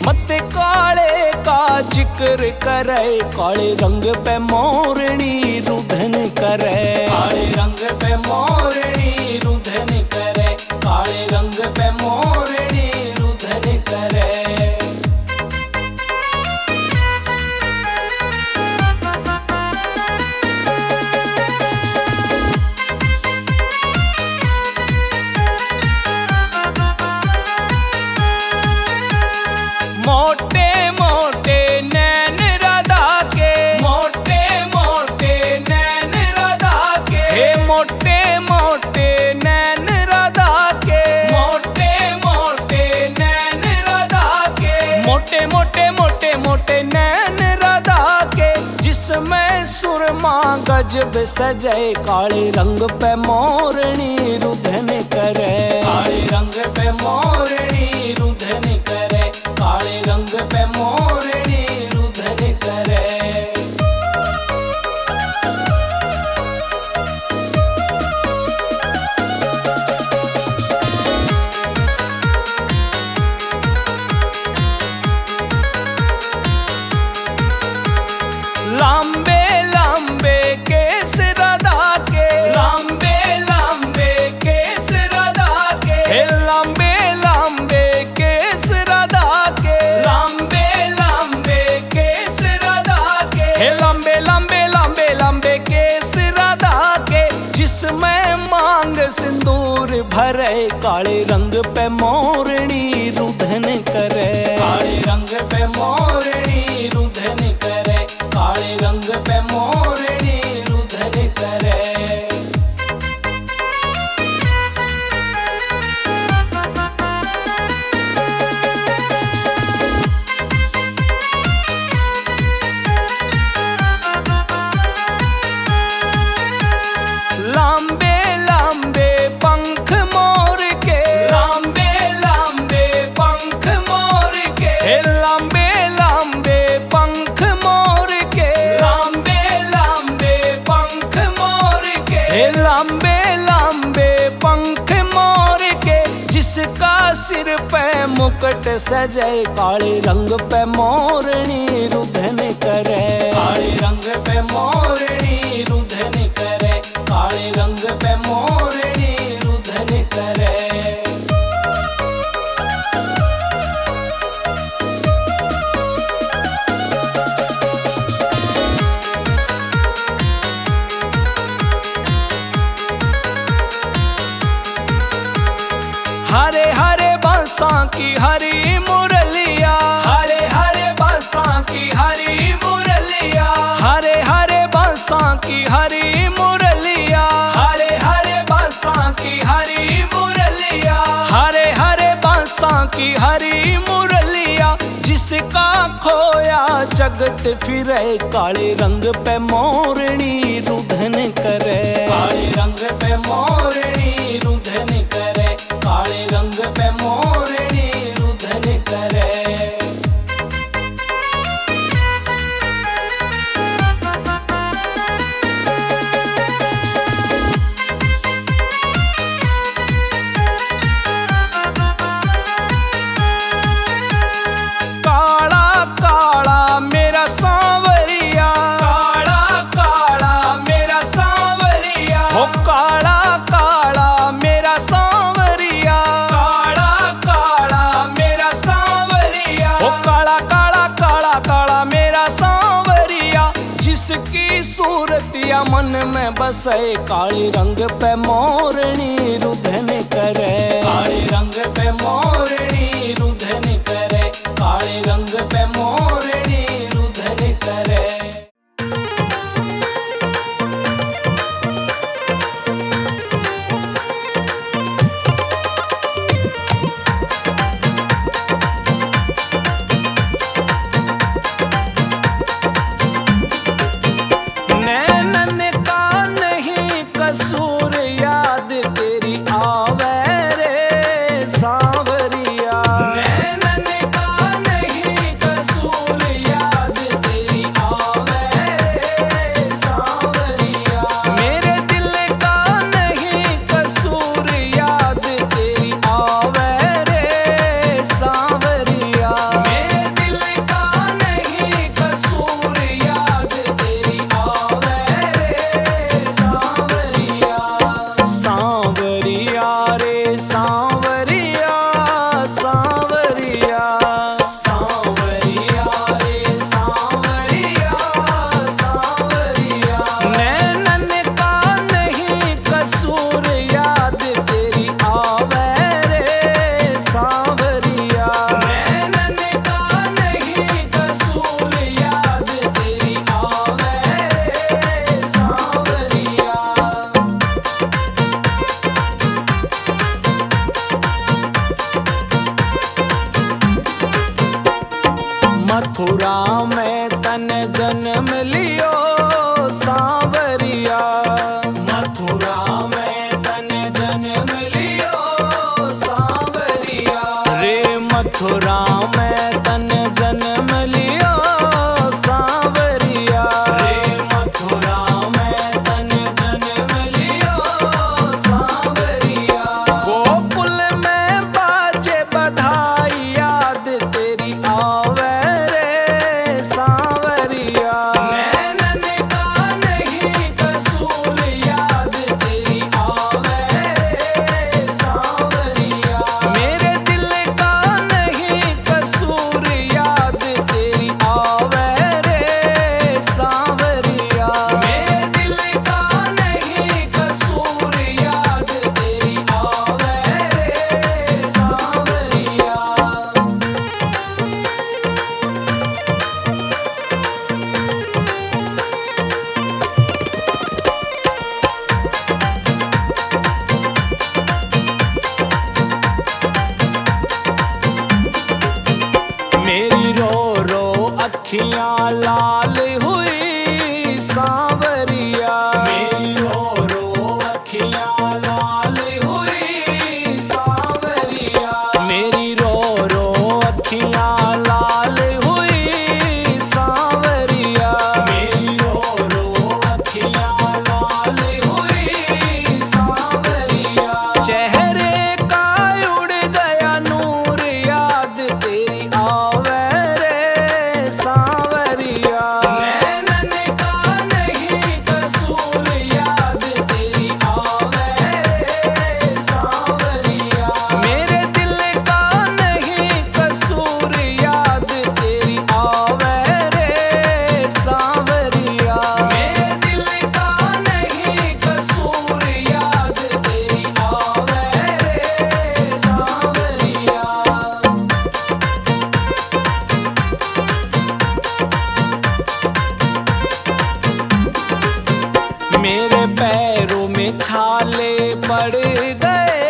मत काले का जिक्र करे, काले रंग पे मोरनी रुधन करे, काले रंग पे मोरनी रुधन करे, काले रंग पे मोरनी रुधन करे। मोटे मोटे नैन राधा के, मोटे मोटे नैन राधा के, हे मोटे मोटे नैन राधा के, मोटे मोटे नैन राधा के, मोटे मोटे मोटे मोटे नैन राधा के, जिसमें सुरमा गजब सजे, काले रंग पे मोरनी रुधन करे, काले रंग पे मोरनी रुधन करे, काले रंग पे मोरनी रुधन करे। लांबे लांबे केस राधा के, लांबे लांबे केस राधा के, हे लांबे लांबे केस राधा के, लांबे लांबे केस राधा के, हे लांबे लांबे लांबे लांबे केस राधा के, जिसमें मांग सिंदूर भरे, काले रंग पे मोरनी रुधन करे, काले रंग पे मोरनी रुधन करे, काले रंग पे मोरनी रुधन करे। लांबे लांबे पंख मोर के, लांबे लांबे पंख मोर के, हे लांबे लांबे पंख मोर के, लांबे लांबे पंख मोर के, हे लांबे लांबे पंख मोर के, जिसका सिर पे मुकुट सजे, काले रंग पे मोरनी रुधन करे, काले रंग पे मोरनी रुधन करे, काले रंग पे मोरनी रुधन करे। हरे हरे बांसा की हरी मुरलिया, हरे हरे बांसा की हरी मुरलिया, हरे हरे बांसा की हरी मुरलिया, हरे हरे बांसा की हरी मुरलिया, हरे हरे बांसा की हरी मुरलिया, जिसका खोया जगत फिरे, काले रंग पे मोरनी रुधन करे, काले रंग पे मोरनी रुधन करे, काले रंग पे मोरनी रुधन करे। काला काला मेरा सांवरिया, काला काला मेरा सांवरिया, हो काला काला मेरा सांवरिया, काला काला मेरा सांवरिया, हो काला काला काला काला मेरा सांवरिया, जिसकी सूरतिया मन में बसे, काले रंग पे मोरनी रुधन करे, काले रंग पे मोरनी रुधन करे, काले रंग पे मोरनी रुधन करे। नैनन का नहीं कसूर, याद तेरी आवे रे सांवरिया, नैनन का नहीं कसूर। मथुरा में तन जन्म लियो सांवरिया, मथुरा में तन जन्म लियो सांवरिया, रे मथुरा में तन जन्म लियो सांवरिया, रे मथुरा में तन जन्म लियो सांवरिया। गोकुल में बाजे बधाई याद तेरी आवे रे सांवरिया, नैनन का नहीं कसूर याद तेरी आवे रे सांवरिया, मेरे दिल का नहीं कसूर याद तेरी आवे रे सांवरिया, मेरे दिल का नहीं कसूर याद तेरी आवे रे सांवरिया। मेरी रो रो अखियां लाल हुई सांवरिया, मेरी रो रो अखियां लाल हुई सांवरिया, मेरी रो रो अखियां लाल हुई सांवरिया, मेरी रो रो अखियां लाल हुई सांवरिया, चेहरे का उड़ गया नूर याद तेरी आवे रे सांवरिया, नैनन का नहीं कसूर याद तेरी आवे रे सांवरिया, मेरे दिल का नहीं कसूर याद तेरी आवे रे सांवरिया, मेरे दिल का नहीं कसूर याद तेरी आवे रे सांवरिया। मेरे पैरों में छाले पड़ गए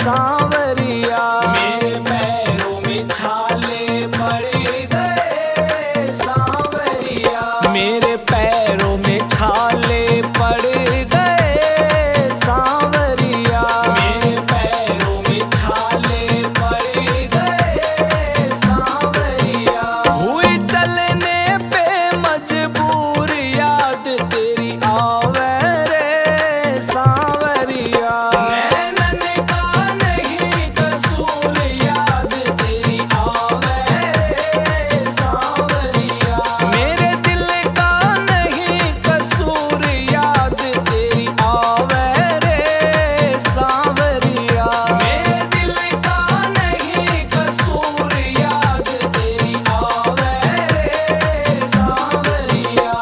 सांवरिया, मेरे पैरों में छाले पड़ गए सांवरिया, मेरे पैरों में छाले पड़ गए सांवरिया, मेरे पैरों में छाले पड़ गए सांवरिया, हुई चलने पे मजबूर याद तेरी आवे रे सांवरिया, नैनन का नहीं कसूर याद तेरी आवे रे सांवरिया, मेरे दिल का नहीं कसूर याद तेरी आवे रे सांवरिया, मेरे दिल का नहीं कसूर याद तेरी आवे रे सांवरिया।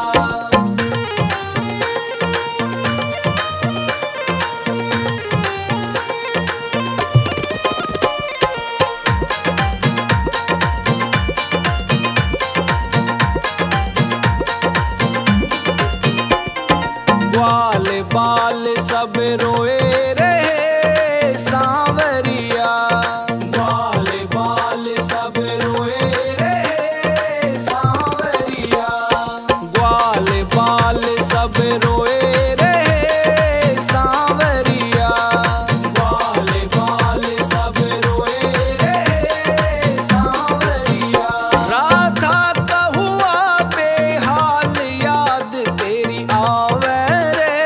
ग्वाल बाल सब रोए रहे सांवरिया, ग्वाल बाल सब रोए रहे सांवरिया, ग्वाल बाल सब रोए रहे सांवरिया, ग्वाल बाल सब रोए रहे सांवरिया, राधा का हुआ बेहाल याद तेरी आवे रे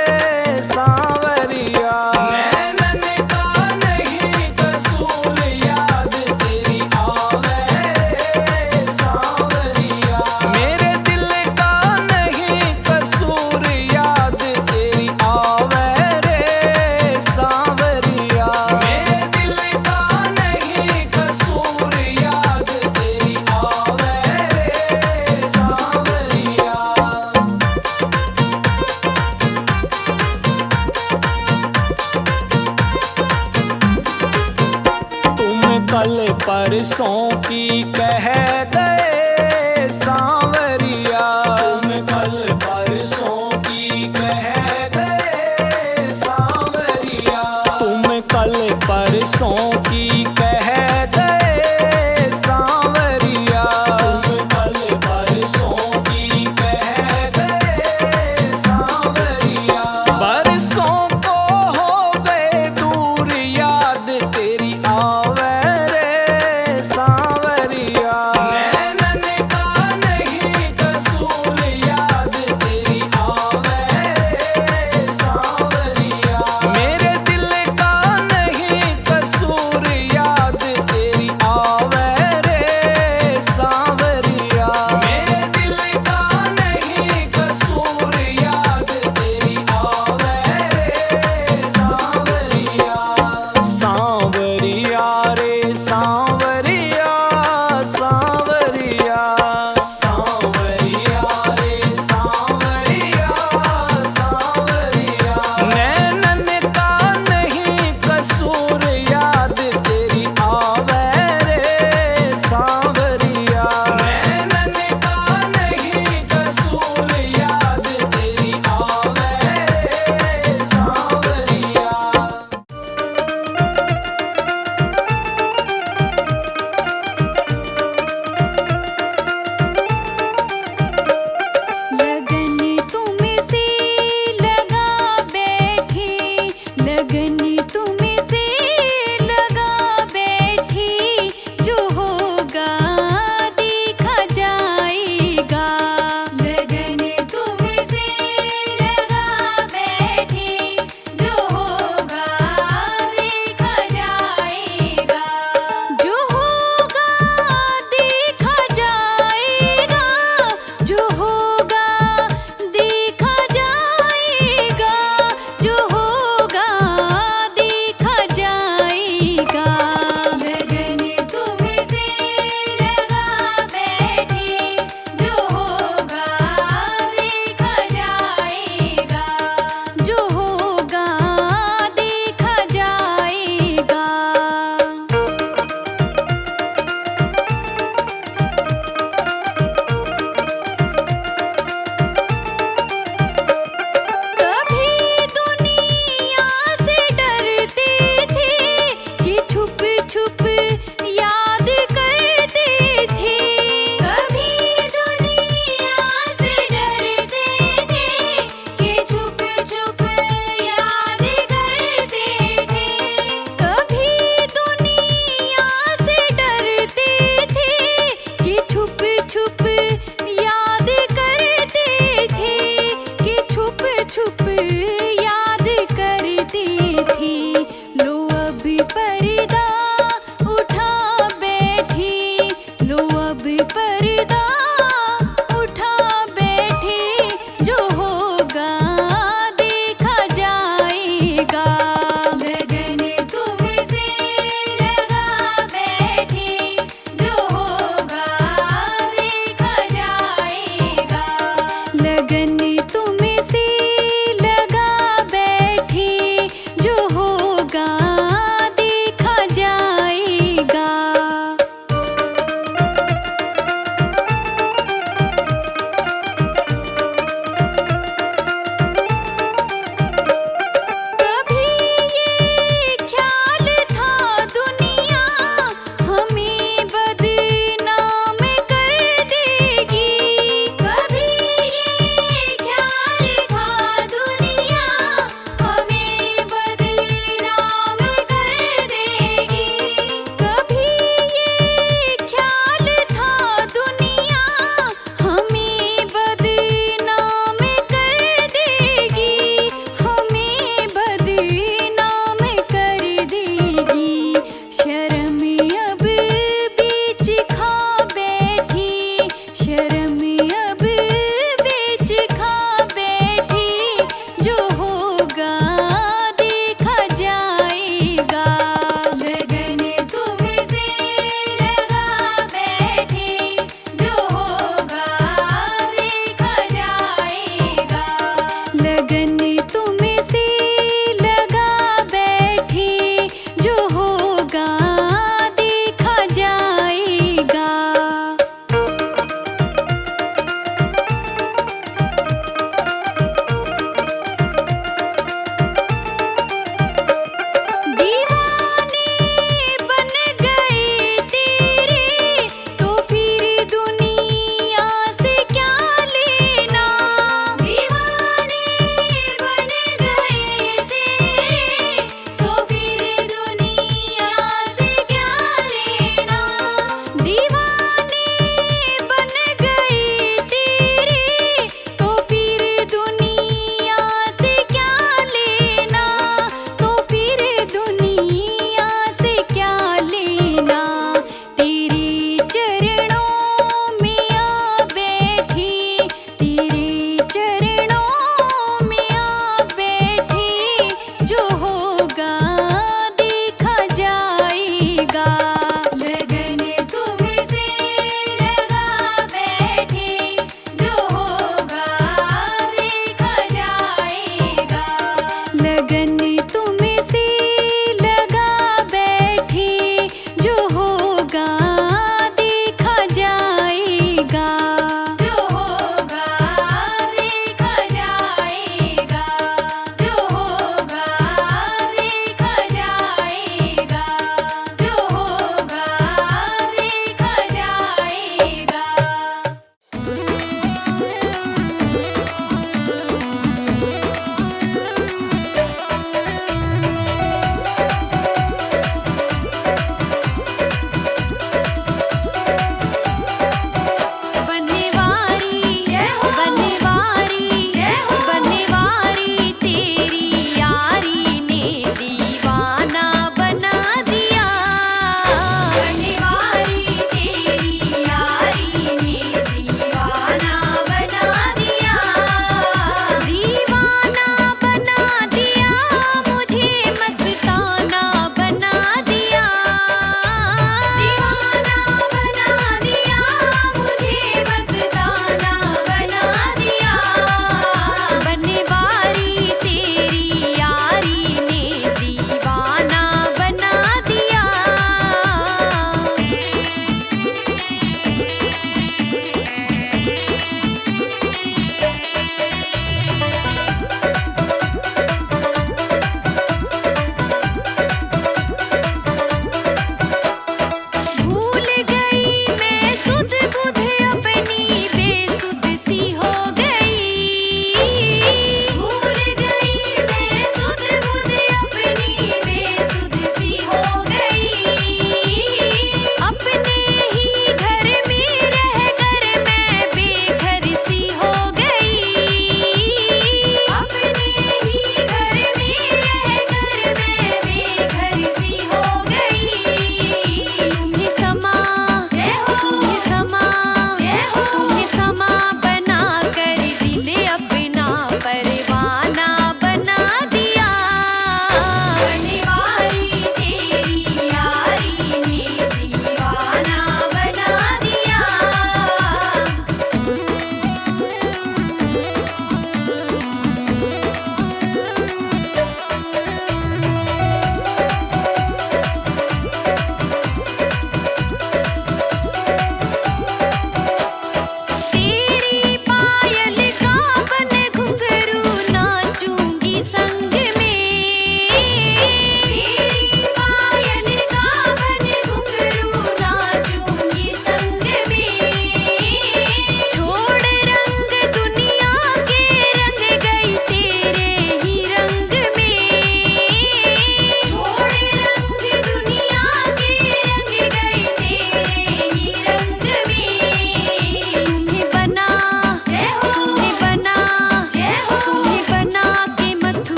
सांवरिया, नैनन का नहीं कसूर याद तेरी आवे रे सांवरिया, मेरे दिल का नहीं कसूर याद तेरी आवे रे सांवरिया, मेरे दिल का नहीं कसूर याद तेरी आवे रे सांवरिया। तुम कल परसों की कह गए सांवरिया, तुम कल परसों की कह गए सांवरिया, तुम कल परसों की कह गए सांवरिया, तुम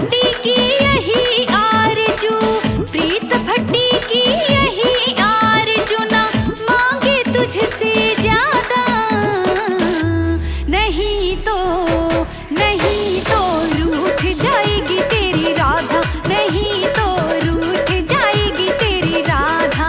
भट्टी की यही आरज़ू, प्रीत भट्टी की यही आरज़ू, ना मांगे तुझसे ज्यादा। नहीं तो रूठ जाएगी तेरी राधा, नहीं तो रूठ जाएगी तेरी राधा।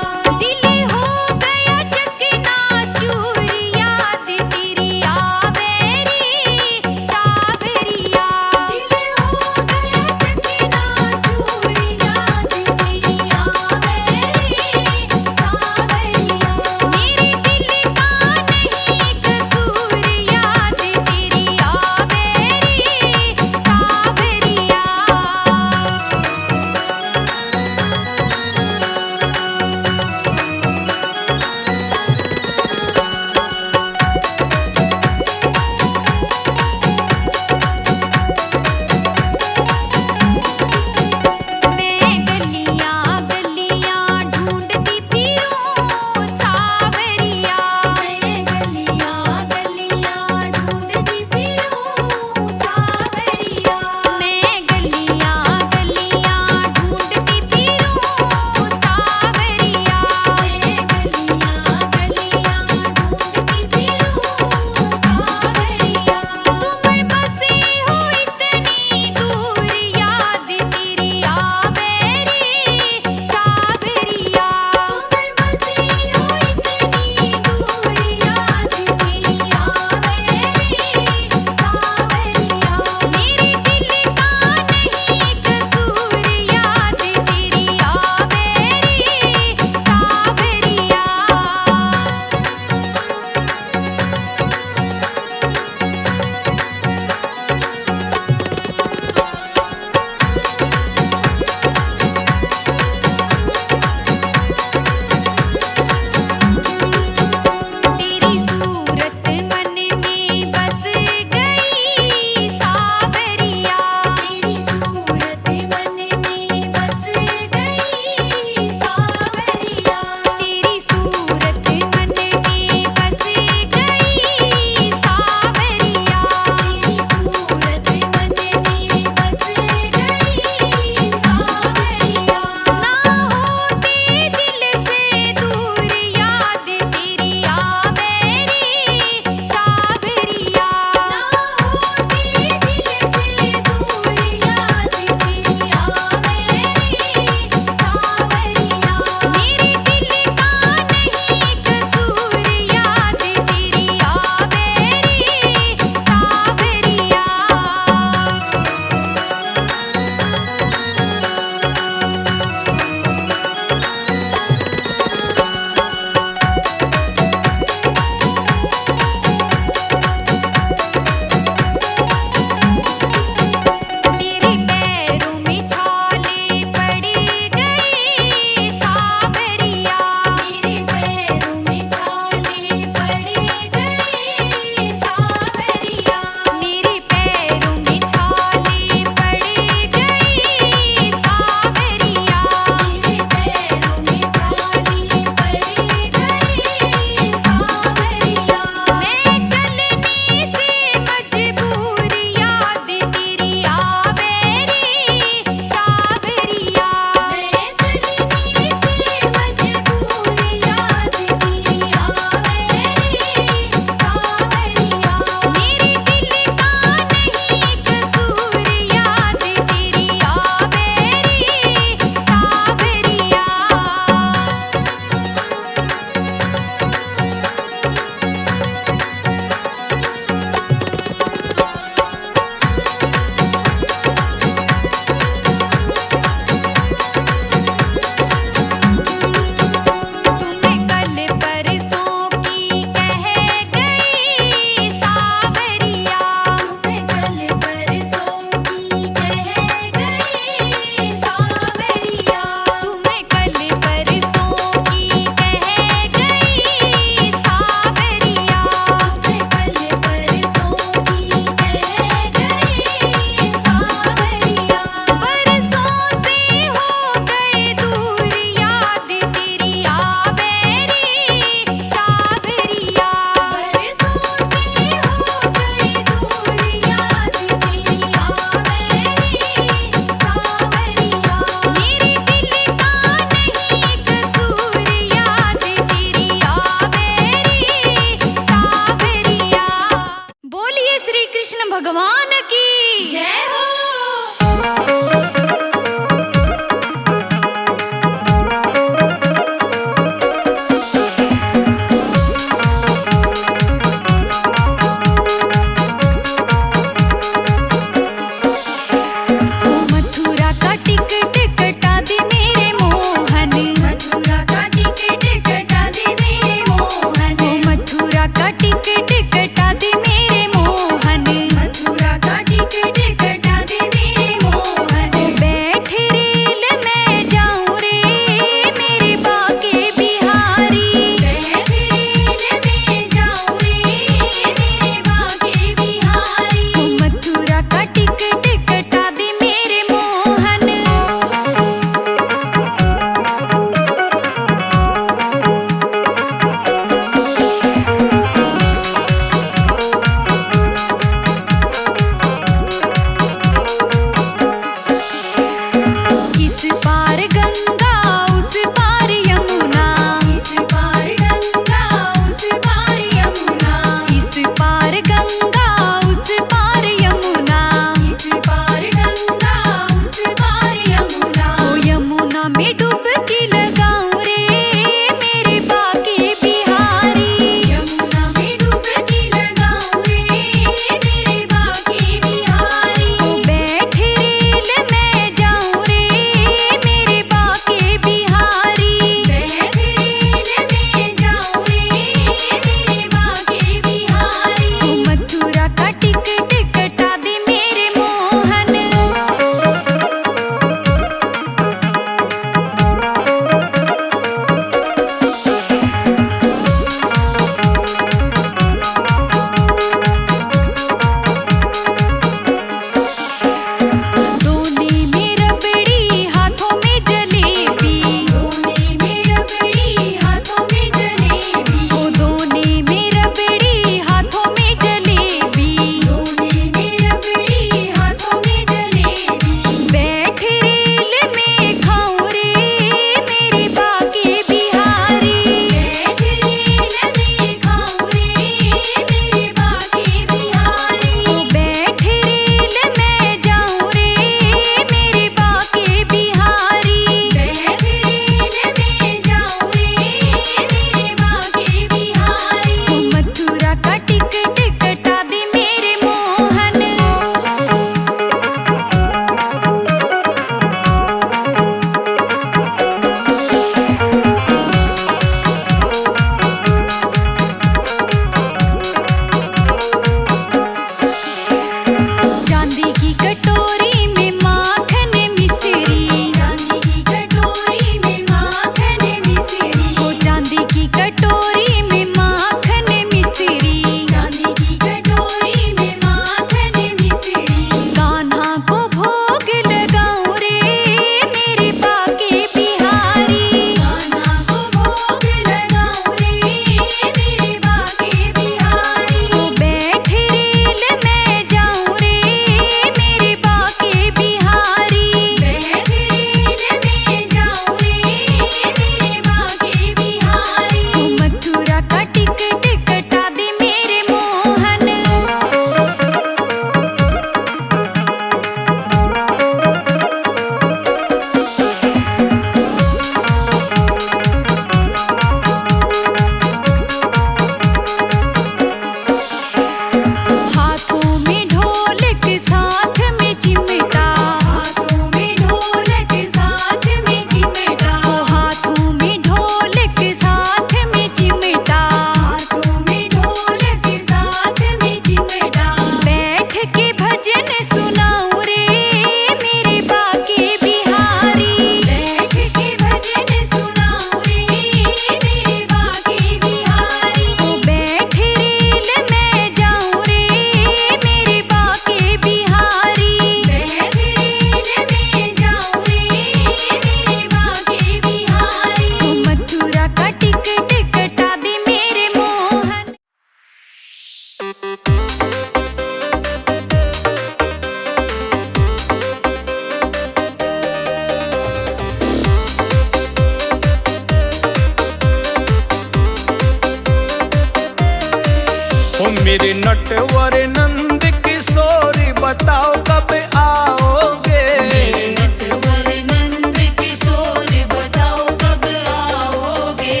मेरे नटवर नंद किशोरी बताओ कब आओगे। मेरे नटवर नंद किशोरी बताओ कब आओगे।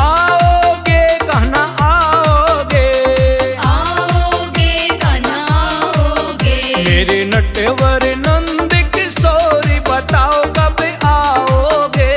आओगे कहना आओगे, आओगे कहना आओगे। मेरे नटवर नंद किशोरी बताओ कब आओगे।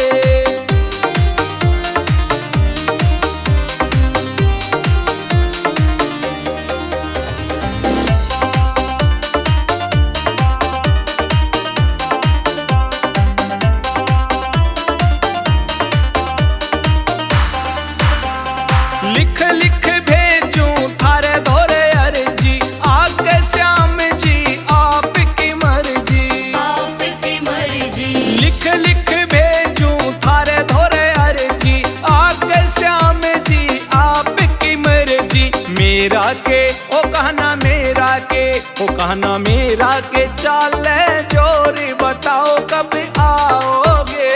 लिख लिख भेजूं थारे धोरे अर्जी, आगे श्याम जी आपकी मर्जी। आपकी मर्जी। लिख लिख भेजूं थारे धोरे अर्जी, आगे श्याम जी आपकी मर्जी। मेरा के ओ कहना मेरा के, ओ कहना मेरा के चाले जोरी बताओ कब आओगे।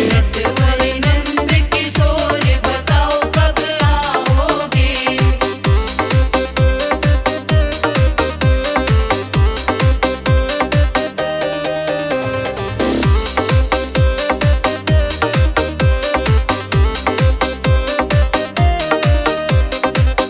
नटवर नंद किशोरी बताओ कब आओगे।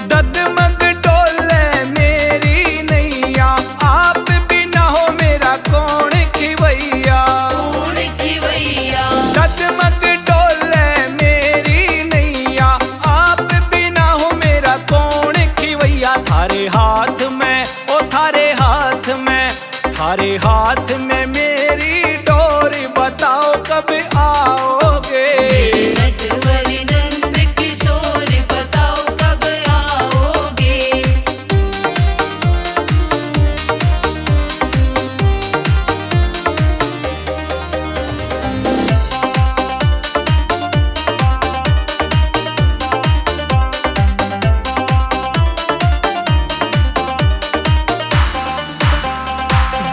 डगमग डोले मेरी नैया, आप बिना हो मेरा कौन खिवैया। कौन खिवैया। डगमग डोले मेरी नैया, आप बिना हो मेरा कौन खिवैया। थारे हाथ में ओ थारे हाथ में, थारे हाथ में मेरी डोरी बताओ कब आओगे। नटवर नंद किशोरी बताओ कब आओगे।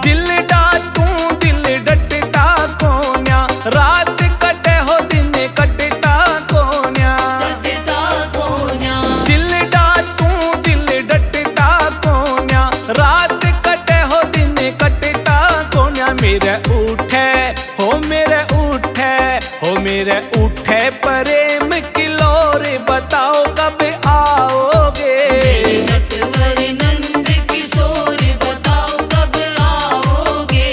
दिल डाकूं दिल डटता कोन्या, रात कटे हो दिन कटता कोन्या। डटता कोन्या। दिल डाकूं दिल डटता कोन्या, रात कटे हो दिन कटता कोन्या। मेरे उठे हो मेरे उठे, हो मेरे उठे प्रेम की लोरी बताओ कब आओगे। नटवर नंद किशोरी बताओ कब आओगे।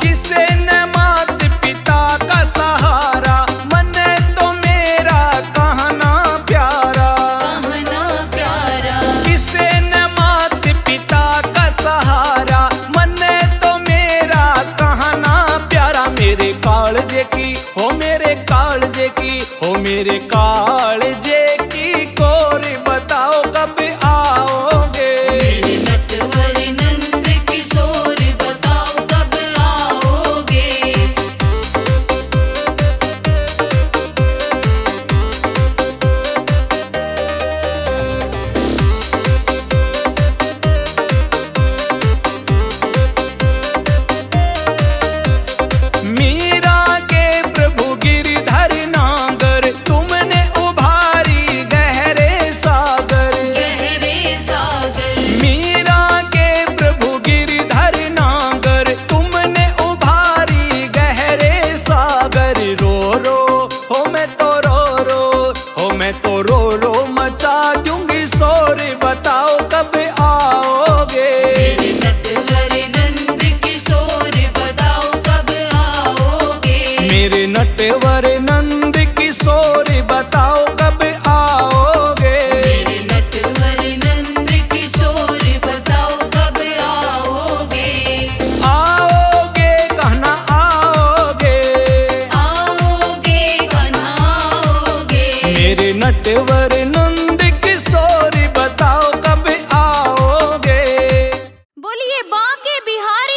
किसे न मात पिता का सहारा, मन तो मेरा कहना प्यारा। कहना प्यारा। किसे न मात पिता का सहारा, मन तो मेरा कहना प्यारा। मेरे कालजे की हो मेरे कालजे की, हो मेरे कालजे की कोरी बताओ कब आओगे। मेरे नटवर नंद किशोरी बताओ कब आओगे। मीरा के प्रभु गिरधर नागर, तुमने उभारी गहरे सागर। गहरे सागर। मीरा के प्रभु गिरधर नागर, तुमने उभारी गहरे सागर। रो रो हो मैं तो रो रो, हो मैं तो रो रो मचा दूंगी शोर बताओ कब आओगे। मेरे नटवर नंद किशोरी बताओ कब आओगे। मेरे नटवर नंद किशोरी बताओ कब आओगे। मेरे नटवर नंद किशोरी बताओ कब आओगे। आओगे कहना आओगे। आओगे कहना आओगे। मेरे नटवर नंद किशोरी बताओ कब आओगे। बोलिए बांके बिहार